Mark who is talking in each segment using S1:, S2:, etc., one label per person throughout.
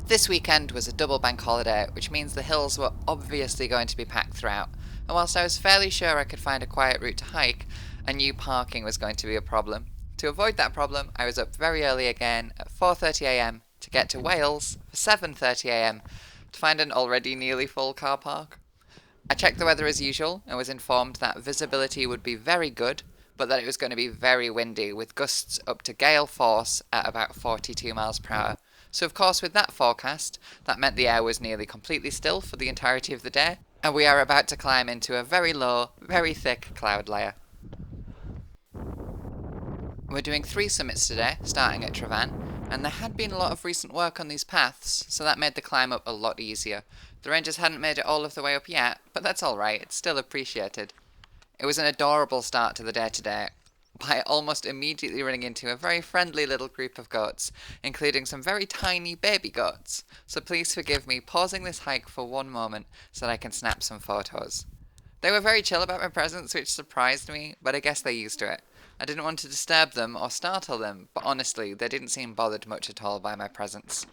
S1: This weekend was a double bank holiday, which means the hills were obviously going to be packed throughout, and whilst I was fairly sure I could find a quiet route to hike, I knew parking was going to be a problem. To avoid that problem, I was up very early again at 4:30 am to get to Wales for 7:30 am to find an already nearly full car park. I checked the weather as usual and was informed that visibility would be very good, but that it was going to be very windy with gusts up to gale force at about 42 miles per hour. So of course with that forecast, that meant the air was nearly completely still for the entirety of the day, and we are about to climb into a very low, very thick cloud layer. We're doing 3 summits today, starting at Tryfan, and there had been a lot of recent work on these paths, so that made the climb up a lot easier. The rangers hadn't made it all of the way up yet, but that's alright, it's still appreciated. It was an adorable start to the day today, by almost immediately running into a very friendly little group of goats, including some very tiny baby goats, so please forgive me pausing this hike for one moment so that I can snap some photos. They were very chill about my presence, which surprised me, but I guess they're used to it. I didn't want to disturb them or startle them, but honestly, they didn't seem bothered much at all by my presence.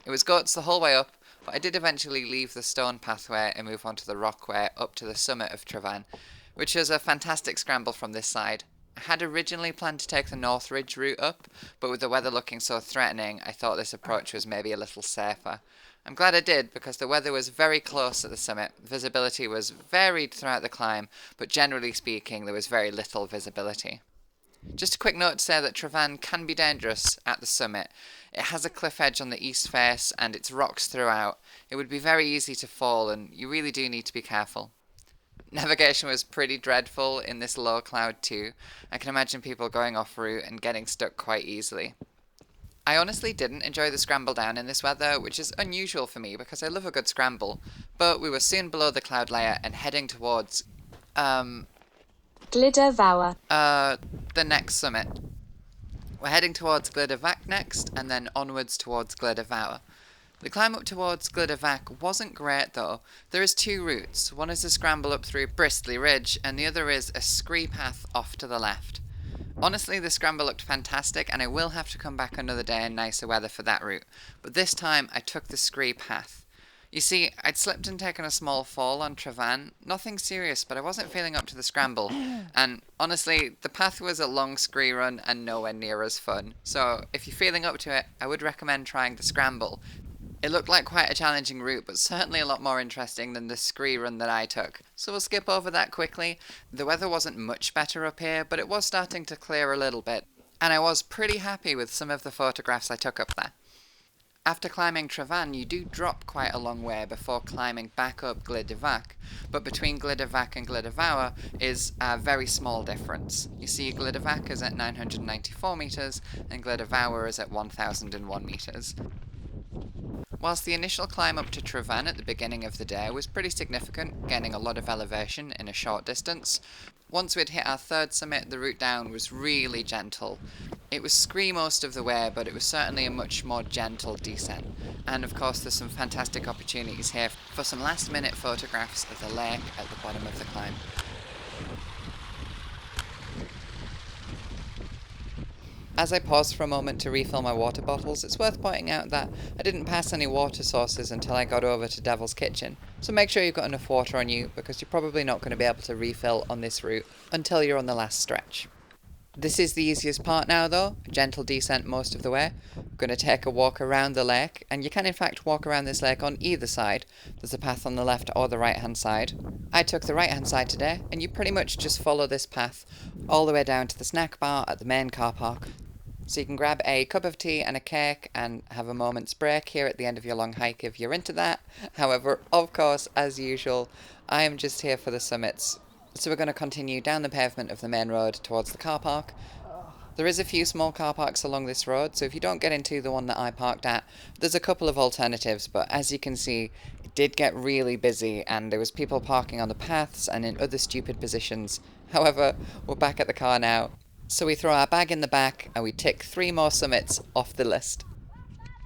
S1: It was goats the whole way up, but I did eventually leave the stone pathway and move on to the rockway up to the summit of Tryfan, which was a fantastic scramble from this side. I had originally planned to take the North Ridge route up, but with the weather looking so threatening, I thought this approach was maybe a little safer. I'm glad I did, because the weather was very close at the summit. Visibility was varied throughout the climb, but generally speaking, there was very little visibility. Just a quick note to say that Tryfan can be dangerous at the summit. It has a cliff edge on the east face, and it's rocks throughout. It would be very easy to fall, and you really do need to be careful. Navigation was pretty dreadful in this low cloud too. I can imagine people going off route and getting stuck quite easily. I honestly didn't enjoy the scramble down in this weather, which is unusual for me because I love a good scramble, but we were soon below the cloud layer and heading towards,
S2: Glyder Fawr.
S1: the next summit. We're heading towards Glyder Fach next, and then onwards towards Glyder Fawr. The climb up towards Glyder Fach wasn't great though. There is 2 routes. One is a scramble up through Bristly Ridge, and the other is a scree path off to the left. Honestly, the scramble looked fantastic, and I will have to come back another day in nicer weather for that route, but this time I took the scree path. You see, I'd slipped and taken a small fall on Tryfan, nothing serious, but I wasn't feeling up to the scramble, and honestly, the path was a long scree run and nowhere near as fun, so if you're feeling up to it, I would recommend trying the scramble. It looked like quite a challenging route, but certainly a lot more interesting than the scree run that I took, so we'll skip over that quickly. The weather wasn't much better up here, but it was starting to clear a little bit, and I was pretty happy with some of the photographs I took up there. After climbing Tryfan, you do drop quite a long way before climbing back up Glyder Fach, but between Glyder Fach and Glyder Fawr is a very small difference. You see, Glyder Fach is at 994 metres, and Glyder Fawr is at 1001 metres. Whilst the initial climb up to Tryfan at the beginning of the day was pretty significant, gaining a lot of elevation in a short distance, once we'd hit our 3rd summit, the route down was really gentle. It was scree most of the way, but it was certainly a much more gentle descent. And of course there's some fantastic opportunities here for some last minute photographs of the lake at the bottom of the climb. As I paused for a moment to refill my water bottles, it's worth pointing out that I didn't pass any water sources until I got over to Devil's Kitchen, so make sure you've got enough water on you because you're probably not going to be able to refill on this route until you're on the last stretch. This is the easiest part now though, a gentle descent most of the way. I'm going to take a walk around the lake, and you can in fact walk around this lake on either side. There's a path on the left or the right hand side. I took the right hand side today, and you pretty much just follow this path all the way down to the snack bar at the main car park. So you can grab a cup of tea and a cake and have a moment's break here at the end of your long hike if you're into that. However, of course, as usual, I am just here for the summits. So we're going to continue down the pavement of the main road towards the car park. There is a few small car parks along this road, so if you don't get into the one that I parked at, there's a couple of alternatives, but as you can see, it did get really busy and there was people parking on the paths and in other stupid positions. However, we're back at the car now. So we throw our bag in the back and we tick 3 more summits off the list.